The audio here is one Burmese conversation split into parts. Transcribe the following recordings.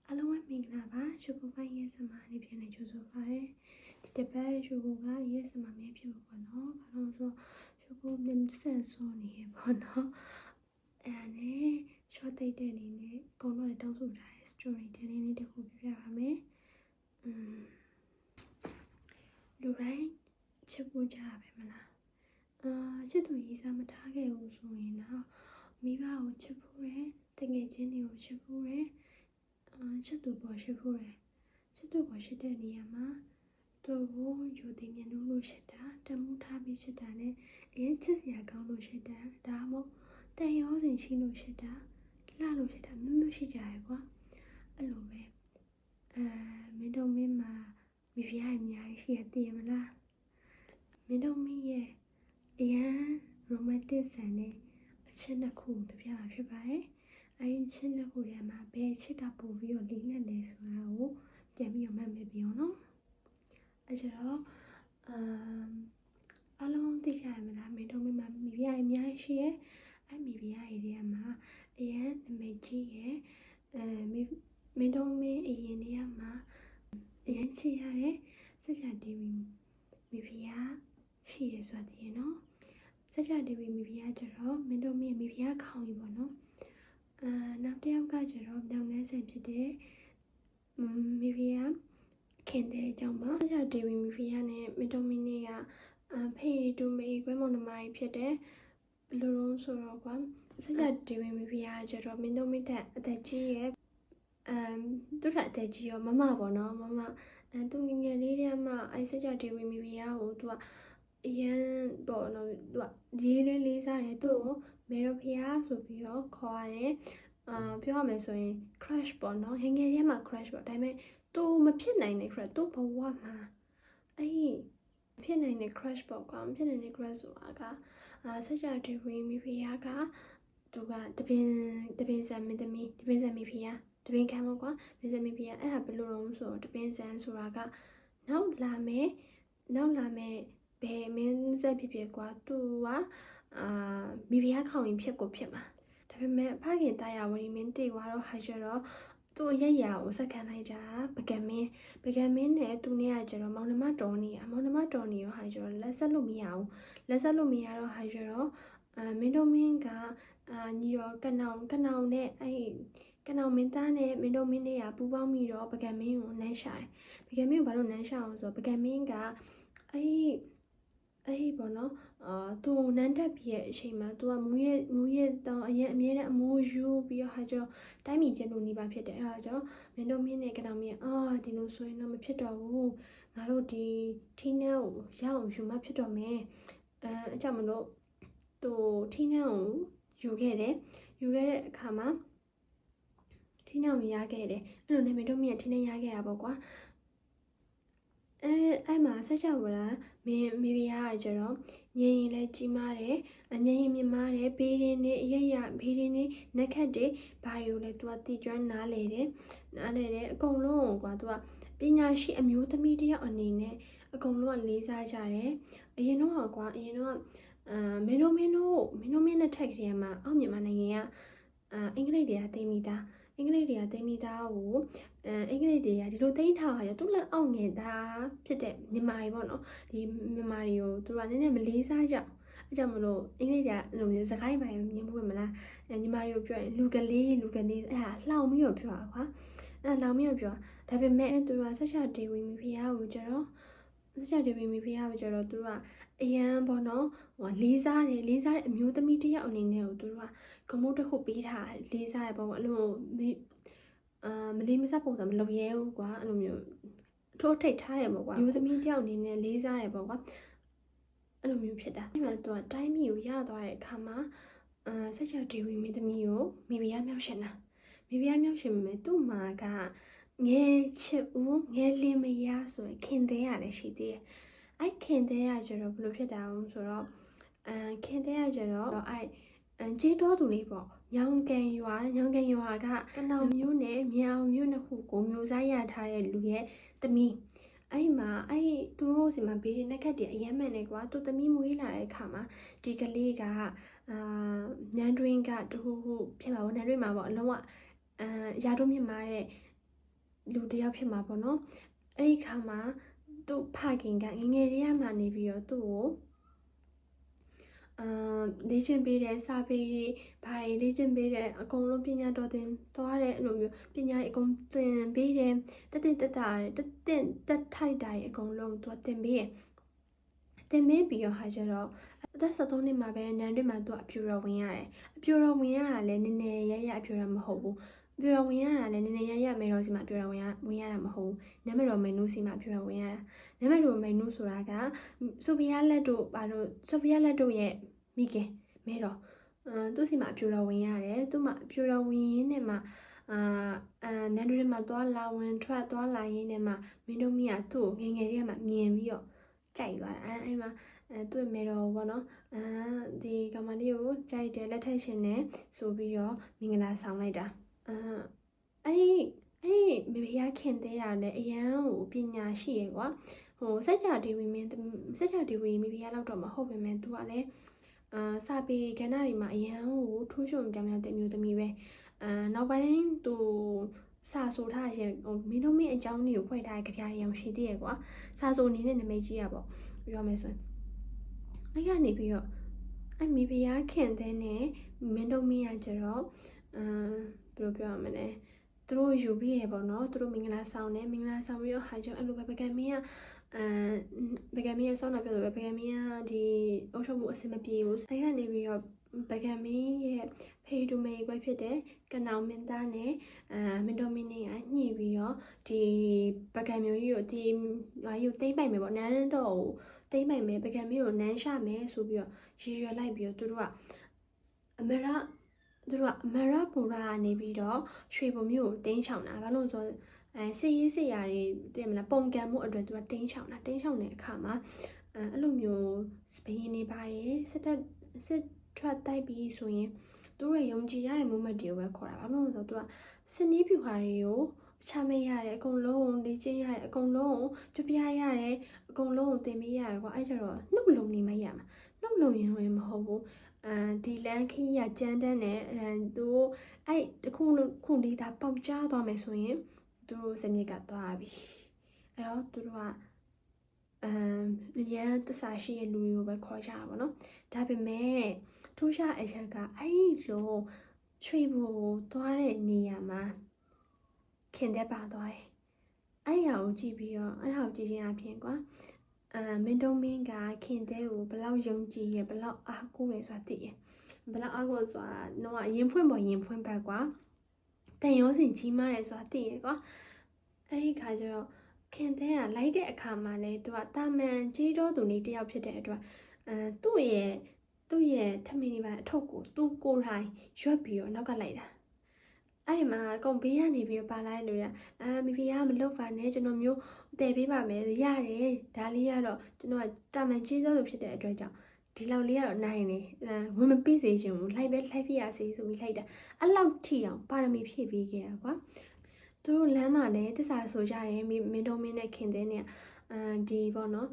အားလုံးပဲမင်္ဂလာပါရှုကိုပိုင်းရဲ့စမားလေးပြန်နေကြိုဆိုပါရစေဒီတစ်ပတ်ရှုကိုကရဲ့စမားမျိုးဖြစ်ပေါ့နော်ဘာလို့ဆိုရှုကိုမြင်ဆန်ဆိုနေရပေါ့နော်အဲ့နဲ့ short တိတ်တဲ့အနေနဲ့အကုန်လုံးတောင်းဆိုထားတဲ့ story တဲ့လေးတစ်ခုပြပြပါမယ်လူတိုင်းချစ်ဖို့ကြပဲမလားချစ်သူရေးစားမထားခဲ့ဘူးဆိုရင်တော့မိဘကိုချစ်ဖို့ရယ်တကယ်ချင်းတွေကိုချစ်ဖို့ရယ်ချစ်သူပေါ်ရှိဖို့ရယ်ချစ်သူပေါ်ရှိတဲ့နေရာမှာသူ့ကိုယူသိမြင်လို့ရှိတာတမှုထားပြီးရှိတာနဲ့အရင်ချစ်စရာကောင်းလို့ရှိတာဒါမှမဟုတ်တန်ရောစင်ရှိလို့ရှိတာလှလို့ရှိတာမျိုးမျိုးရှိကြရယ်ကွာအဲ့လိုပဲမင်းတို့မင်းမှာမိဖုရားအများကြီးရှိရတည်ရမလားမင်းတို့မင်းရဲ့အရန် romantic ဆန်တဲ့အချက်တစ်ခုပြပြမှာဖြစ်ပါတယ်အဲ့ဒီချစ်လက်ခုထဲမှာဘယ်ချစ်ကပို့ပြီးတော့လေးနဲ့လဲဆိုတာကိုပြန်ပြီးတော့မှတ်မိပြီးတော့နော်အဲ့ကျတော့အလုံးသိကြရမလားမင်းတို့မိမှာမိဖုရားအများကြီးရှိရဲ့အဲ့မိဖုရားတွေထဲမှာအရန်နမိတ်ကြီးရဲ့မင်းတို့မင်းအရင်တည်းမှာအရန်ချစ်ရတဲ့စကြဒေဝီမိဖုရားရှိရဆိုတည်းနော်စကြဒေဝီမိဖုရားကျတော့မင်းတို့မင်းမိဖုရားခေါင်းကြီးပေါ့နော်နောက်တစ်ယောက်ကကျတော့ပြောင်းလဲဆင်ဖြစ်တဲ့မိဖုရားခင်တဲ့အကြောင်းပါစကြဒေဝီမိဖုရားနဲ့မင်းတို့မင်းနဲ့ကဖေးတူမေခွဲမောင်နှမကြီးဖြစ်တဲ့ဘယ်လိုလုံးဆိုတော့ကွာစကြဒေဝီမိဖုရားကျတော့မင်းတို့မင်းတဲ့အသက်ကြီးရဲ့သူ့ထက်အသက်ကြီးရောမမပေါ့နော်မမသူငငယ်လေးတည်းမှအဲစကြဒေဝီမိဖုရားကိုသူကအရန်ပေါ့နော်သူကလေးစားတယ်သူ့ကိုမေရဖုရားဆိုပြီးတော့ခေါ်ရတယ်ပြောရမယ်ဆိုရင် crush ပေါ့နော်ငငယ်တည်းမှ crush ပေါ့ဒါပေမဲ့သူမဖြစ်နိုင်တဲ့ crush သူဘဝမှာအဲ့ဖြစ်နိုင်တဲ့ crush ပေါ့ကွာမဖြစ်နိုင်တဲ့ crush ဆိုတာကစကြဒေဝီမိဖုရားကသူကတပင်ဆန်မင်းသမီးတပင်ဆန်မိဖုရားတပင်ခံပေါ့ကွာတပင်ဆန်မိဖုရားအဲ့ဒါဘယ်လိုလုပ်ဆိုတော့တပင်ဆန်ဆိုတာကနောက်လာမယ်ဘယ်မင်းဆက်ဖြစ်ကွာသူကမိဖုရားခေါင်ရင်ဖြစ်ကိုဖြစ်မှာဒါပေမဲ့ဖခင်တာယာဝရီမင်းတေသွားတော့ဟာကျတော့သူ့ရက်ရာကိုစက္ကန့်လိုက်တာပကံမင်းနဲ့သူနဲ့ကကျတော့မောင်နှမတော်နေရောဟာကျတော့လက်ဆက်လို့မရဘူးလက်ဆက်လို့မရတော့ဟာကျတော့မင်းတို့မင်းကညီတော်ကနောင်နဲ့အဲ့ကနောင်မင်းသားနဲ့မင်းတို့မင်းနဲ့ကပူပေါင်းပြီးတော့ပကံမင်းကိုနမ်းရှာတယ်ပကံမင်းကိုဘာလို့နမ်းရှာအောင်ဆိုတော့ပကံမင်းကအဲ့ပေါ့နော်သူနန်းတက်ပြီးရဲ့အချိန်မှာသူကမူရဲ့တောင်းအရင်အမြဲတမ်းအမိုးယူပြီးတော့ဟာကျတော့တိုင်းပြည်ပြန်လို့နေပါဖြစ်တယ်အဲ့ဒါကြောင့်မင်းတို့မင်းနဲ့ကနောင်မင်းဒီလိုဆိုရင်တော့မဖြစ်တော့ဘူးငါတို့ဒီထင်းနှန်းကိုရအောင်ယူမှဖြစ်တော့မယ်အကြောင်းမလို့သူထင်းနှန်းကိုယူခဲ့တဲ့အခါမှာထင်းနှန်းကိုရခဲ့တယ်အဲ့လိုနဲ့မင်းတို့မင်းကထင်းနှန်းရခဲ့တာပေါ့ကွာအဲ့မှာဆက်ချဝလာမိဖုရားကကျတော့ငြိမ်ရင်လည်းကြီးမားတယ်ငြိမ်ရင်မြင်မားတယ်ဘေးရင်းနဲ့အရရဘေးရင်းနဲ့နက်ခတ်တွေဘာတွေကိုလဲသူကတည်ကျွမ်းနားလေတယ်အကုန်လုံးကွာသူကပညာရှိအမျိုးသမီးတယောက်အနေနဲ့အကုန်လုံးကလေးစားကြတယ်အရင်တော့မင်းတို့နဲ့ထက်ကလေးမှာအောက်မြန်မာနိုင်ငံကအင်္ဂလိပ်တွေကသိမိသားကိုအင်္ဂလိပ်တွေကဒီလိုသိမ်းထားတာရသူလည်းအောက်ငယ်သားဖြစ်တဲ့မြန်မာတွေပေါ့နော်ဒီမြန်မာတွေကိုသူကနည်းနည်းမလေးစားကြအဲကြောင့်မလို့အင်္ဂလိပ်တွေကလိုမျိုးစကားပိုင်းမြင်ဖို့မလားမြန်မာတွေကိုပြောရင်လူကလေးအဲ့ဒါလှောင်ပြီးတော့ပြောတာကွာလှောင်ပြီးတော့ပြောဒါပေမဲ့သူကဆက်ချဒေဝီမိဖုရားကိုကျတော့သူကအရန်ပေါ့နော်လေးစားတဲ့အမျိုးသမီးတယောက်အနေနဲ့ကိုသူကဂုဏ်မိုးတစ်ခုပေးထားလေးစားရပေါ့အဲ့လိုမလေးမစားပုံစံမလုပ်ရဲဘူးကွာအဲ့လိုမျိုးထိုးထိတ်ထားတယ်ပေါ့ကွာမျိုးသမီးတယောက်အနေနဲ့လေးစားရပေါ့ကွာအဲ့လိုမျိုးဖြစ်တာအဲ့မှာသူကတိုင်းပြည်ကိုရသွားတဲ့အခါမှာဆက်ချဒေဝီမင်းသမီးကိုမိဖုရားမြောက်ရှင်မယ်သူ့မှာကငယ်ချစ်ဦးငယ်လင်းမရဆိုရင်ခင်သေးရတယ်ရှိသေးတယ်အဲ့ခင်သေးရကျတော့ဘယ်လိုဖြစ်တာအောင်ဆိုတော့ခင်သေးရကျတော့အဲ့ကျေးတော်သူလေးပေါ့ညောင်ကန်ရွာကကနောင်မျိုးနဲ့မြောင်မျိုးနှစ်ခုကိုမျိုးစားရထားတဲ့လူရဲ့သမီးအဲ့မှာအဲ့သူတို့စီမှာဘေးရနက်ခတ်တွေအယမ်းမှန်နေကွာသူသမီးမွေးလာတဲ့အခါမှာဒီကလေးကနန်းတွင်းကတခုခုဖြစ်ပါဘောနန်းတွင်းမှာပေါ့အလုံးဝရာတို့မြင့်မာတဲ့ လူတယောက်ဖြစ်မှာပေါ့နော်အဲ့ဒီခါမှာသူ့ဖခင်ကငငယ်လေးမှနေပြီးတော့သူ့ကိုလေ့ကျင့်ပေးတဲ့စာပေတွေဘာတွေလေ့ကျင့်ပေးတဲ့အကုန်လုံးပညာတော်သင်သွားတဲ့အဲ့လိုမျိုးပညာအကုန်သင်ပေးတယ်တက်ထိုက်တာတွေအကုန်လုံးသူသင်ပေးတယ်သင်ပေးပြီးတော့ဟာကျတော့အသက်73နှစ်မှာပဲနန်းတွင်မှာသူအပြူတော်ဝင်ရတယ်အပြူတော်ဝင်ရတာလည်းနည်းနည်းရရအပြူတော်မဟုတ်ဘူးအပြူတော်ဝင်ရတာလည်းနည်းနည်းရရမေတော်စီမှာအပြူတော်ဝင်ရတာမဟုတ်ဘူးနမတော်မင်းနုစီမှာအပြူတော်ဝင်ရတာနမတော်မင်းနုဆိုတာကဆိုဖီယာလက်တို့ဘာလို့ဆိုဖီယာလက်တို့ရဲ့မိခင်မဲတော်သူစီမှာအပြူတော်ဝင်ရတယ်သူမှာအပြူတော်ဝင်ရင်းနဲ့မှာနန်းတွင်မှာသွားလာဝင်ထွက်သွားလာရင်းနဲ့မှာမင်းတို့မိကသူ့ကိုငငယ်လေးကမှမြင်ပြီးတော့ကြိုက်သွားတာအဲ့မှာသူ့မေတော်ပေါ့နော်ဒီကောင်မလေးကိုကြိုက်တယ်လက်ထက်ရှင်နဲ့ဆိုပြီးတော့မင်္ဂလာဆောင်လိုက်တာအဲ့ဒီမေဖေရခင်သေးရတယ်အရန်ကိုပညာရှိရယ်ကွာဟိုစัจ जा ဒေဝီမေဖေရလောက်တော့မဟုတ်ပေမဲ့သူကလည်းစာပေကဏ္ဍတွေမှာအရန်ကိုထူးချွန်ပြောင်းတဲ့မျိုးသမီးပဲနောက်ပိုင်းသူစာဆိုထားရင်မင်းတို့မင်းအကြောင်းတွေကိုဖွဲ့ထားတဲ့ကြပြားတွေအောင်ရှိသေးရယ်ကွာစာဆိုအနေနဲ့နာမည်ကြီးရပေါ့ပြောမယ်ဆိုရင်အဲ့ကနေပြီးတော့အဲ့မိဖုရားခင်တဲ့နဲ့မင်းတို့မင်းရကြတော့ဘယ်လိုပြောရမလဲသူတို့ယူပြီးရပေါ့နော်သူတို့မင်္ဂလာဆောင်တယ်မင်္ဂလာဆောင်ပြီးတော့ဟာကျအဲ့လိုပဲပကံမင်းကပကံမင်းဆောင်းတာပြောလို့ပဲပကံမင်းကဒီအုပ်ချုပ်မှုအဆင်မပြေဘူးအဲ့ကနေပြီးတော့ပကံမင်းရဲ့ဖေတူမေခွဲဖြစ်တဲ့ကနောင်မင်းသားနဲ့မင်းတို့မင်းနဲ့ညှိပြီးတော့ဒီပကံမျိုးကြီးကိုဒီဟာယူသိမ့်ပိုင်မယ်ပေါ့နန်းတော့သိမ့်ပိုင်မယ်ပကံမင်းကိုနန်းရှာမယ်ဆိုပြီးတော့ရည်ရွယ်လိုက်ပြီးတော့သူတို့ကအမရပူရာနေပြီးတော့ရွှေဘုံမျိုးကိုတင်းချောင်တာဘာလို့ဆိုစစ်ရေးစစ်ရာတွေတည်မလားပုံကံမှုအတွက်သူကတင်းချောင်တဲ့အခါမှာအဲ့လိုမျိုးဘယင်းနေပါရဲ့စစ်ထွက်တိုက်ပြီးဆိုရင်သူတို့ရဲ့ယုံကြည်ရတဲ့ moment တွေကိုပဲခေါ်တာဘာလို့လဲဆိုတော့သူကစနီးပြူဟာတွေကိုချမေးရတယ်အကုန်လုံးလေ့ကျင့်ရတယ်အကုန်လုံးပြပြရတယ်အကုန်လုံးကိုသင်ပေးရတယ်ကွာအဲ့ကြတော့နှုတ်လုံနေမှရမှာနှုတ်လုံရင်ဝင်မဟုတ်ဘူးဒီလန်ခီရကြမ်းတမ်းနဲ့သူအဲ့တခုလေးဒါပေါက်ကြားသွားမယ်ဆိုရင်သူတို့စမြစ်ကသွားပြီအဲ့တော့သူတို့ကရန်တဆာရှိရဲ့လူတွေကိုပဲခေါ်ကြတာပေါ့နော်ဒါပေမဲ့ထူးခြားအချက်ကအဲ့လိုချွေဘူသွားတဲ့နေရာမှာခင်တဲ့ပါသွားတယ်အဲ့ဒီဟာကိုကြည့်ပြီးတော့အဲ့ဒါကိုကြည့်ချင်းအဖြစ်ကွာမင်းတို့မင်းကခင်တဲ့ကိုဘလောက်ယုံကြည်ရဘလောက်အားကိုးရဆိုတာသိရဘလောက်အားကိုးဆိုတာတော့ရင်ဖွင့်ဘက်ကွာတန်ရောစင်ကြီးမားတယ်ဆိုတာသိရကွာအဲ့ဒီခါကျတော့ခင်တဲ့ကလိုက်တဲ့အခါမှာလေသူကတာမန်ကြီးတော်သူလေးတယောက်ဖြစ်တဲ့အတွက်သူ့ရဲ့ထမင်းလေးပါအထုပ်ကိုသူ့ကိုယ်တိုင်ရွက်ပြီးတော့နောက်ကလိုက်တာအဲ့မှာကုန်ဘေးကနေပြီးတော့ပါလိုက်လို့ရမိဖုရားမလုပ်ပါနဲ့ကျွန်တော်မျိုးတည်ပေးပါမယ်ရတယ်ဒါလေးကတော့ကျွန်တော်ကတာမန်ကြီးတော်သူဖြစ်တဲ့အတွက်ကြောင့်ဒီလောက်လေးကတော့နိုင်နေဝင်မပြီးစေချင်ဘူးလိုက်ပြရစေဆိုပြီးလိုက်တာအဲ့လောက်ထိအောင်ပါရမီဖြည့်ပေးခဲ့တာကွာသူတို့လမ်းမှာလည်းတစ္ဆာဆိုကြတယ်မင်းတို့မင်းနဲ့ခင်တဲ့နဲ့ဒီပေါ့နော်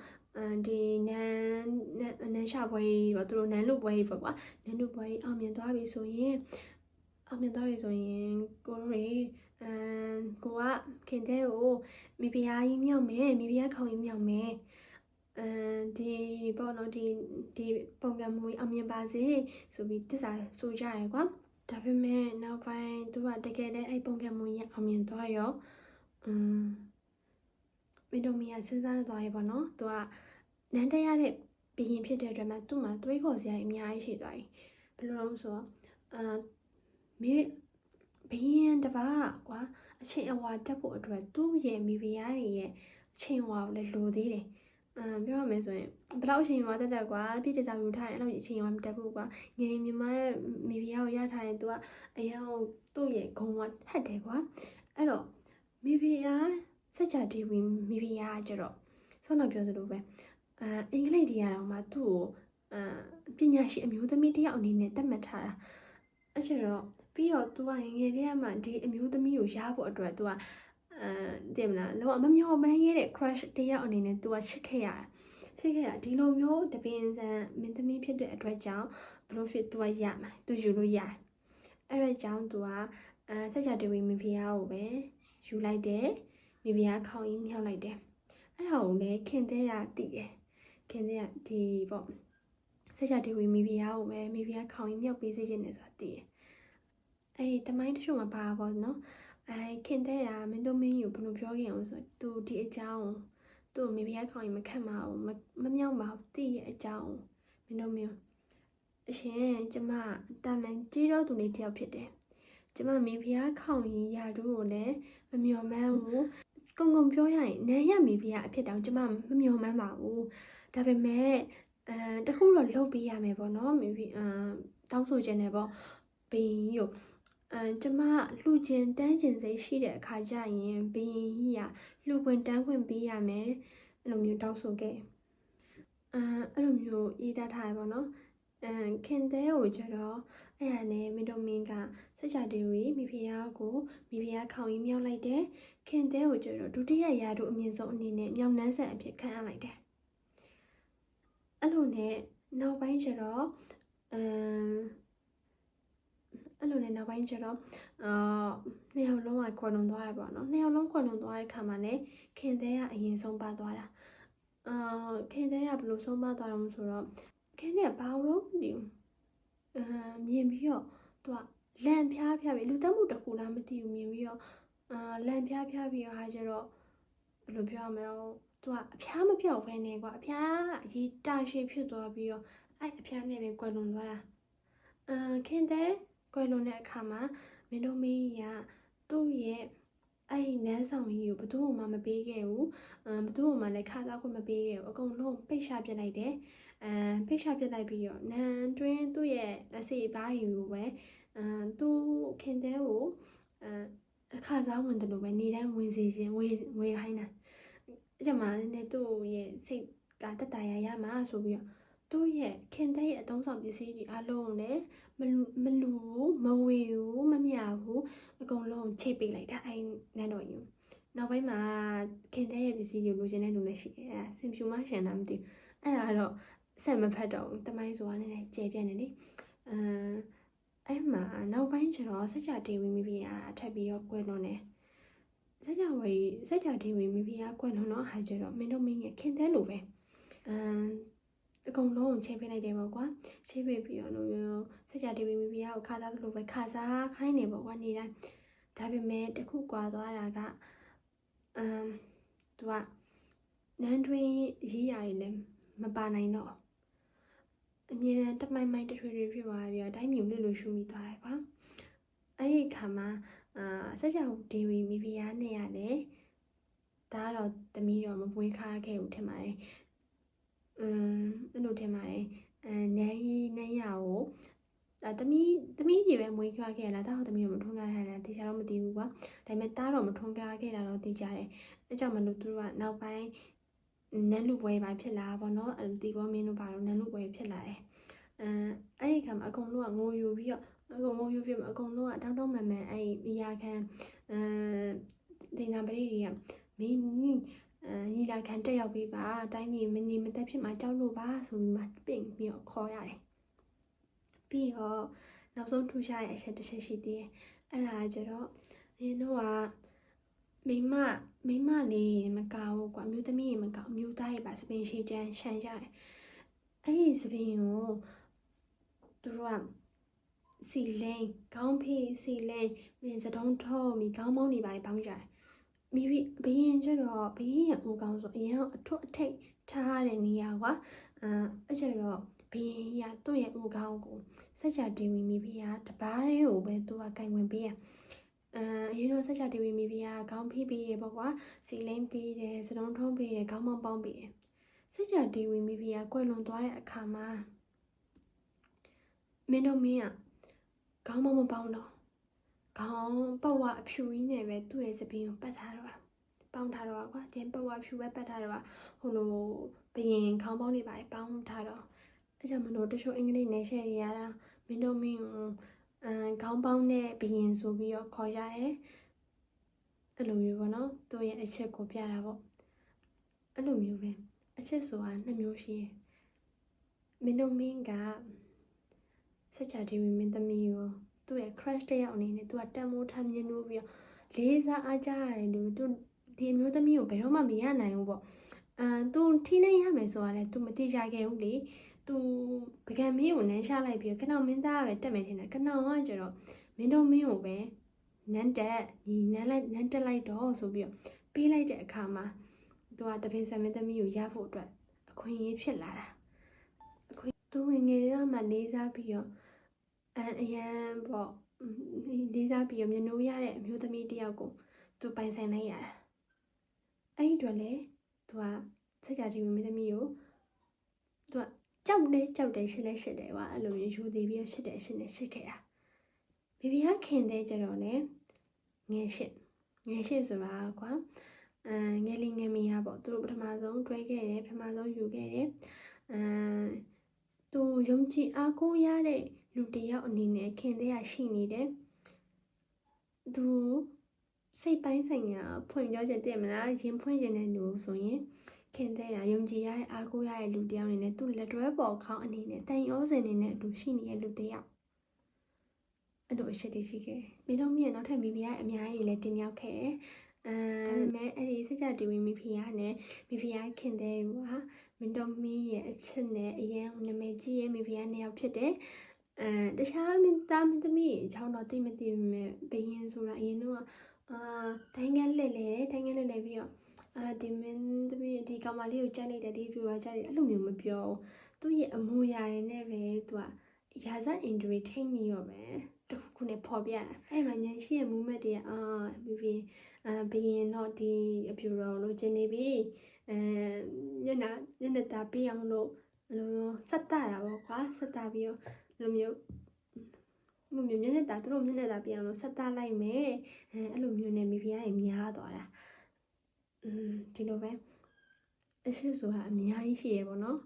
ဒီနန်းရှာပွဲကြီးပေါ့သူတို့နန်းလူပွဲကြီးပေါ့ကွာနန်းလူပွဲကြီးအောင်မြင်သွားပြီဆိုရင်ကိုကခင်တဲ့ကိုမိဖုရားကြီးမြောက်မယ်မိဖုရားခေါင်းကြီးမြောက်မယ်ဒီပေါ့နော်ဒီပုံကံမူအောင်မြင်ပါစေဆိုပြီးတစ္ဆာဆိုကြရကွာဒါပေမဲ့နောက်ပိုင်းသူကတကယ်လည်းအဲ့ပုံကံမူကြီးအောင်မြင်သွားရောမင်းတို့မီးစဉ်းစားနေသွားရေပေါ့နော်သူကနန်းတက်ရတဲ့ဘီရင်ဖြစ်တဲ့အတွက်မှသူ့မှာတွေးခေါ်စရာအများကြီးရှိသွားပြီဘယ်လိုလဲဆိုတော့မင်းဘီရင်တပါးကွာအချိန်အဝါတက်ဖို့အတွက်သူ့ရဲ့မိဖုရားတွေရဲ့အချိန်အဝါကိုလည်းလိုသေးတယ်ပြောရမယ်ဆိုရင်ဘယ်လောက်အချိန်အဝါတက်ကွာပြည့်တစားယူထားရင်အဲ့လိုအချိန်အဝါမတက်ဘူးကွာငယ်မြမရဲ့မိဖုရားကိုရထားရင်သူကအရင်သူ့ရဲ့ဂုံကထက်တယ်ကွာအဲ့တော့မိဖုရားစัจ जा ဒေဝီမိဖုရားကျတော့ဆောင်းတော့ပြောသလိုပဲအင်္ဂလိပ်တရားတော်မှာသူ့ကိုပညာရှိအမျိုးသမီးတယောက်အနေနဲ့သတ်မှတ်ထားတာအဲ့ကျတော့ပြီးတော့သူကငယ်လေးကမှဒီအမျိုးသမီးကိုရဖို့အတွက်သူကသိမလားလောမမျော်မှန်းရတဲ့ crush တယောက်အနေနဲ့သူကချစ်ခဲ့ရဒီလိုမျိုးတပင်စံမင်းသမီးဖြစ်တဲ့အတွက်ကြောင့်ဘလို့ဖြစ်သူကရမှာသူယူလို့ရတယ်အဲ့ဒါကြောင့်သူကစัจ जा ဒေဝီမိဖုရားကိုပဲ ယူလိုက်တယ်မိဖုရားခေါင်းကြီးမြောက်လိုက်တယ်အဲ့ဒါကိုလည်းခင်သေးရတည်တယ်ခင်သေးရဒီပေါ့ဆက်ကြဒေဝီမိဖုရားကိုပဲမိဖုရားခေါင်းကြီးမြောက်ပေးစေခြင်းနဲ့ဆိုတာတည်တယ်အဲ့တမိုင်းတချို့မှာပါပေါ့နော်ခင်သေးရမင်းတို့မင်းကိုဘယ်လိုပြောခဲ့အောင်ဆိုသူဒီအကြောင်းသူ့မိဖုရားခေါင်းကြီးမခတ်ပါဘူးမမြောက်ပါဘူးတည်ရဲ့အကြောင်းမင်းတို့မင်းအရှင်ကျမတာမန်ကြီးတော့သူလေးတယောက်ဖြစ်တယ်ကျမမိဖုရားခေါင်းကြီးရာတို့ကိုလည်းမမျှော်မှန်းဘူးကုံပြောရရင်နန်းရမိဖုရားအဖြစ်တောင်ကျမမမျှော်မှန်းပါဘူးဒါပေမဲ့တခုတော့လုပ်ပေးရမယ်ပေါ့နော်မိဖတောင်းဆိုခြင်းနဲ့ပေါ့ဘင်းကြီးကိုကျမလှူခြင်းတန်းခြင်းစိတ်ရှိတဲ့အခါကျရင်ဘင်းကြီးကလှူခွင့်တန်းခွင့်ပေးရမယ်အဲ့လိုမျိုးတောင်းဆိုခဲ့အဲ့လိုမျိုးရေးသားထားရပေါ့နော်ခင်သေးကိုကျတော့အဲ့ဒါနဲ့မင်းတို့မင်းကဆက်ချဒေဝီမိဖုရားကိုမိဖုရားခေါင်းကြီးမြောက်လိုက်တယ်ခင်သေးကိုကျတော့ဒုတိယရာတို့အမြင့်ဆုံးအနေနဲ့မြောက်နှန်းဆက်အဖြစ်ခန့်အပ်လိုက်တယ်အဲ့လိုနဲ့နောက်ပိုင်းကျတော့နှစ်ယောက်လုံးကခွဲလွန်သွားရပါတော့နှစ်ယောက်လုံးခွဲလွန်သွားတဲ့ခါမှာねခင်သေးကအရင်ဆုံးပါသွားတာခင်သေးကဘယ်လိုဆုံးပါသွားတော့ဆိုတော့ခင်သေးကဘာလို့မသိဘူးမြင်ပြီးတော့သူကလန့်ဖျားပြီးလူတက်မှုတစ်ခုလားမသိဘူးမြင်ပြီးတော့လန့်ဖျားပြီးတော့ဟာကျတော့ဘယ်လိုပြောရမလဲသူကအဖျားမပြောက်ဘဲနဲ့ကွာအဖျားအရေးတာရှည်ဖြစ်သွားပြီးတော့အဲ့အဖျားနဲ့ပဲကွယ်လွန်သွားတာခင်သေးကွယ်လွန်တဲ့အခါမှာမင်းတို့မင်းကြီးကသူ့ရဲ့အဲ့နန်းဆောင်ကြီးကိုဘယ်သူမှမပေးခဲ့ဘူးဘယ်သူမှလည်းခါစားခွင့်မပေးခဲ့ဘူးအကုန်လုံးပိတ်ရှာပစ်လိုက်တယ်ပိတ်ရှာပစ်လိုက်ပြီးတော့နန်းတွင်းသူ့ရဲ့လက်စီဘားယူကိုပဲသူခင်သေးကိုအခါစားဝင်တယ်လို့ပဲနေတိုင်းဝင်စေခြင်းဝေခိုင်းတာအဲ့ကြမှာလည်းသူ့ရဲ့စိတ်ကတက်တာရမှာဆိုပြီးတော့သူ့ရဲ့ခင်သေးရဲ့အသုံးဆောင်ပစ္စည်းတွေအလုံးနဲ့မလူမဝေဘူးမမြဘူးအကုန်လုံးချိတ်ပိတ်လိုက်တာအဲ့နန်းတော်ကြီးနောက်ပိုင်းမှာခင်သေးရဲ့ပစ္စည်းတွေလိုချင်တဲ့လူလည်းရှိတယ်အဲ့ဆင်ဖြူမရှင်လားမသိဘူးအဲ့ဒါကတော့ဆက်မဖတ်တော့တမိုင်းဆိုတာနည်းနည်းကျေပြတ်နေလေအဲ့မှာနောက်ပိုင်းကျတော့ဆက်ကြဒေဝီမိဖုရားအထက်ပြီးတော့ကွယ်လွန်တယ်ဆက်ကြဒေဝီမိဖုရားကွယ်လွန်တော့ဟာကျတော့မင်းတို့မင်းရဲ့ခင်သေးလိုပဲအကုန်လုံးချိန်ပေးလိုက်တယ်ပေါ့ကွာချိန်ပေးပြီးတော့မျိုးဆက်ကြဒေဝီမိဖုရားကိုခါစားသလိုပဲခါစားခိုင်းနေပေါ့ကွာနေတိုင်းဒါပေမဲ့တခုကွာသွားတာကသူကနန်းတွင်းရေးရာတွေလည်းမပါနိုင်တော့အမြဲတမ်းတမိုင်းတထွေဖြစ်သွားပြီးတော့တိုင်းမြုံလွတ်လို့ရှူမိသွားတယ်ကွာအဲ့ဒီခါမှာဆက်ကြဒေဝီမိဖုရားနဲ့ရတယ်ဒါတော့သမီးတော့မပွေးခါခဲ့ဘူးထင်ပါတယ်အဲ့လိုထင်ပါတယ်နန်းရကိုသမီးကြီးပဲမွေးခွားခဲ့လားတားတော့သမီးတော့မထွန်းကားခဲ့လားတေချာတော့မသိဘူးကွာဒါပေမဲ့တားတော့မထွန်းကားခဲ့တာတော့သိကြတယ်အဲကြောင့်မလို့သူတို့ကနောက်ပိုင်းနန်းလူပွဲပိုင်းဖြစ်လာပေါ့နော်ဒီဘောမင်းတို့ဘာလို့နန်းလူပွဲဖြစ်လာတယ်အဲ့ဒီခါမှာအကုန်လုံးကငိုယူပြီးတော့အကုန်လုံးကတောင်းမှန်အဲ့မိယာခံဒေနာပရိတွေကမင်းညီလာခံတက်ရောက်ပြီးပါတိုင်းပြည်မငြိမ်မသက်ဖြစ်မှာကြောက်လို့ပါဆိုပြီးမှပင့်ပြီးတော့ခေါ်ရတယ်ပြီးတော့နောက်ဆုံးထူရှားရဲ့အချက်တစ်ချက်ရှိသေးတယ်အဲ့ဒါကျတော့ရင်းတို့ကမိမလေးမကောက်ဘူးကွာမျိုးသမီးရေမကောက်မျိုးသားရေပါစပင်ရှိချမ်းရှမ်းကြတယ်အဲ့ဒီစပင်ကိုသူတို့ကစီလိန်ခေါင်းဖေးစီလိန်မင်းစတုံးထုံးပြီးခေါင်းမောင်းနေပါပေါင်းကြတယ်မိဘရင်ကျတော့ဘရင်ရဲ့ဦးကောင်းဆိုအရင်အထွတ်အထိပ်ထားတဲ့နေရာကွာအဲ့ကျတော့ဘရင်ရသူ့ရဲ့ဦးကောင်းကိုဆက်ကြဒေဝီမိဖုရားတပားလေးကိုပဲသူကကင်ဝင်ပေးရအရင်တော့ဆက်ကြဒေဝီမိဖုရားခေါင်းဖိပေးရပေါ့ကွာစီလိန်ပေးတယ်စတုံးထုံးပေးတယ်ခေါင်းမောင်းပေါင်းပေးတယ်ဆက်ကြဒေဝီမိဖုရားကွယ်လွန်သွားတဲ့အခါမှာမင်းတို့မင်းကခေါင်းမောင်းမပေါင်းတော့ခေါင်းပတ်ဝအဖြူကြီးနဲ့ပဲသူ့ရဲ့စပင်းကိုပတ်ထားတော့ပေါင်းထားတော့ကွာဒီပတ်ဝအဖြူပဲပတ်ထားတော့ဟိုလိုဘရင်ခေါင်းပေါင်းနေပါပေါင်းထားတော့အဲ့ကြောင့်မလို့တချို့အင်္ဂလိပ်နယ်ရှယ်တွေရတာမင်းတို့မင်းခေါင်းပေါင်းနဲ့ဘရင်ဆိုပြီးတော့ခေါ်ရတယ်အဲ့လိုမျိုးပေါ့နော်သူ့ရဲ့အချက်ကိုပြတာပေါ့အဲ့လိုမျိုးပဲအချက်ဆိုတာ2မျိုးရှိတယ်မင်းတို့မင်းကဆက်ကြဒေဝီမင်းသမီးကိုသူ့ရဲ့ crush တယောက်အနေနဲ့သူကတန်မိုးထမ်းမြင်လို့ပြီးတော့ လေးစားအားကြရတယ်လူသူဒီအမျိုးသမီးကိုဘယ်တော့မှမရနိုင်ဘူးပေါ့သူထိနေရမယ်ဆိုရတယ်သူမတိကြခဲ့ဘူးလေသူပကံမင်းကိုနန်းရှာလိုက်ပြီးကနောင်မင်းသားပဲတက်မယ်ထင်တယ်ကနောင်ကကျတော့မင်းတို့မင်းကိုပဲနန်းတက်ညီနန်းတက်လိုက်တော့ဆိုပြီးပေးလိုက်တဲ့အခါမှာသူကတပင်ဆံမင်းသမီးကိုရဖို့အတွက်အခွင့်အရေးဖြစ်လာတာသူငယ်ငယ်ကမှလေးစားပြီးတော့အရန်ပေါ့လေးစားပြီးတော့မျက်နှိုးရတဲ့အမျိုးသမီးတယောက်ကိုသူပိုင်ဆိုင်လိုက်ရတာအဲ့ဒီတော့လေသူကစကြတီမင်းသမီးကိုသူကကြောက်တယ်ရှစ်လဲရှစ်တယ်ကွာအဲ့လိုမျိုးယူသေးပြီးတော့ရှစ်တယ်ရှစ်နေရှစ်ခဲ့တာဘီဘီကခင်တဲ့ကြတော့လေငယ်ရှစ်ဆိုတာကွာငယ်လေးငယ်မီဟာပေါ့သူတို့ပထမဆုံးတွဲခဲ့တယ်ပထမဆုံးယူခဲ့တယ်သူယုံကြည်အားကိုးရတဲ့လူတယောက်အနေနဲ့ခင်တဲ့ရရှိနေတယ်သူစိတ်ပိုင်းဆိုင်ရာဖွင့်ပြောချက်တည်မလားရင်ဖွင့်ရင်တဲ့လူဆိုရင်ခင်တဲ့ရယုံကြည်ရတဲ့အားကိုးရတဲ့လူတယောက်အနေနဲ့သူလက်တွဲပေါ်ခေါင်းအနေနဲ့တိုင်ဩစင်အနေနဲ့အတူရှိနေတဲ့လူတယောက်အဲ့လိုအရှိတရှိခဲ့မင်းတို့မြင်နောက်ထပ်မိဖုရားအများကြီးလည်းတင်ရောက်ခဲ့ဒါပေမဲ့အဲ့ဒီစကြတီဝီမိဖုရားနဲ့မိဖုရားခင်တဲ့ကမင်းတို့မင်းရဲ့အချစ်နဲ့အရင်နာမည်ကြီးရဲ့မိဖုရားနှစ်ယောက်ဖြစ်တယ်တခြားမင်းသားမင်းသမီးအကြောင်းတော့သိမသိမဲ့ဘယင်းဆိုတာအရင်တော့တိုင်းကန်းလှည့်ပြီးတော့ဒီမင်းသမီးဒီကောင်မလေးကိုကြိုက်လိုက်တယ်ဒီပြူတော့ကြိုက်တယ်အဲ့လိုမျိုးမပြောသူ့ရဲ့အမူအရာတွေနဲ့ပဲသူကရာဇအင်ဒရီထိမ့်ပြီးတော့ပဲတခုနဲ့ဖော်ပြတာအဲ့မှာညရှိရဲ့မူးမက်တွေကဘီဘယင်းတော့ဒီအပြူတော်လို့ကျင်နေပြီညနေတာပြအောင်လို့လိုဆက်တာပေါ့ကွာဆက်တာပြီးတော့လိုမျိုးမျက်နှာတာသူတို့မျက်နှာတာပြန်လို့ဆက်တာလိုက်မယ်အဲ့လိုမျိုးနဲ့မိဖုရားတွေများသွားတာဒီလိုပဲအရှိဆိုတာအများကြီးရှိရပေါ့နော်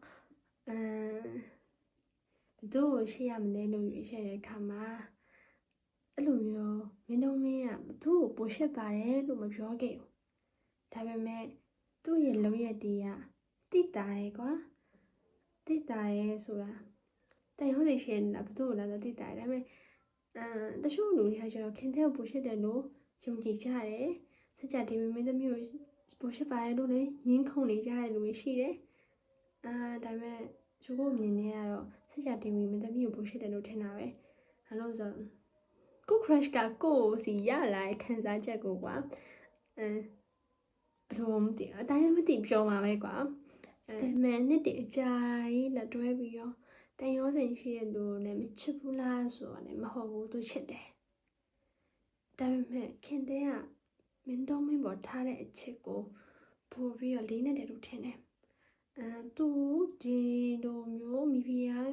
တို့ရှိရမလဲလို့ရွေးချယ်တဲ့အခါမှာအဲ့လိုမျိုးမင်းတို့မင်းကသူ့ကိုပိုရှက်ပါတယ်လို့မပြောခဲ့ဘူးဒါပေမဲ့သူ့ရဲ့လုံးရက်တွေကတိတာရဲကွာတိတာရဲဆိုတာတိုင်ဟုတ်သိရှင်လားဘသူ့ကိုလာဆိုတိတာရဲဒါပေမဲ့တချို့လူတွေကကျတော့ခင်တဲ့ကိုပိုရှက်တယ်လို့ယုံကြည်ကြတယ်စကြတီမင်းသမီးကိုပိုရှက်ပါတယ်လို့လည်းငင်းခုန်နေကြတဲ့လူတွေရှိတယ်ဒါပေမဲ့ချိုးကိုမြင်နေရတော့စကြတီမင်းသမီးကိုပိုရှက်တယ်လို့ထင်တာပဲဘာလို့ဆိုကို crush ကကိုစီရလာတဲ့ခံစားချက်ကိုကွာဘယ်လိုမသိအတိုင်းမသိပြောမှာပဲကွာဒါပေမဲ့နှစ်တည်းအကြာကြီးလက်တွဲပြီးတော့တန်ရောစင်ရှိတဲ့လူနဲ့မချစ်ဘူးလားဆိုတော့လည်းမဟုတ်ဘူးသူချစ်တယ်ဒါပေမဲ့ခင်တဲ့ကမင်းတို့မင်းပေါ်ထားတဲ့အချစ်ကိုပို့ပြီးတော့လေးနဲ့တယ်လို့ထင်တယ်သူဒီလိုမျိုးမိဖုရား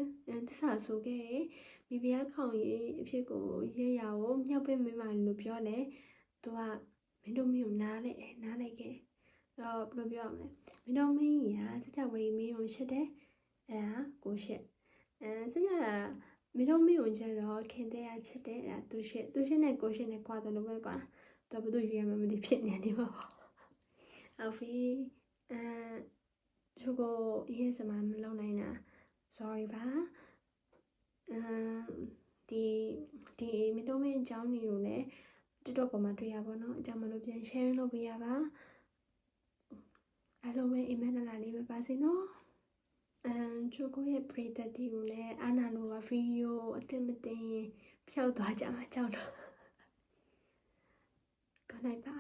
တစ္ဆာဆိုခဲ့တယ်မိဖုရားခေါင်ရေးအဖြစ်ကိုရဲရကိုမြောက်ပင်မင်းပါလို့ပြောတယ်သူကမင်းတို့မင်းကိုနားလိုက်ခဲ့တော့ဘယ်လိုပြောရမလဲမင်းတို့မင်းကြီးကစကြဝဠာမင်းကိုရှစ်တယ်အဲ့ဒါကိုရှစ်စကြမင်းတို့မင်းကိုကျတော့ခင်တဲ့ရချစ်တယ်အဲ့ဒါသူရှစ်နဲ့ကိုရှစ်နဲ့ကွာတယ်လို့ပဲကွာတော့ဘယ်သူရွေးရမှမသိဖြစ်နေမှာပေါ့အော်ဖီချိုကိုရေးစမှမလုပ်နိုင်တာ sorry ပါဒီမင်းတို့မင်းအကြောင်းတွေကိုလည်း TikTok ပေါ်မှာတွေ့ရပါတော့အကြောင်းမလို့ပြန် share လုပ်ပေးရပါအားလုံးပဲအိမ်မက်လာလေးပဲပါစေနော်ချိုကိုရဲ့ pre-that ကိုလည်းအာနာလိုပါဗီဒီယိုအသစ်မတင်ဖြောက်သွားကြမှာကြောက်တော့ good night ပါ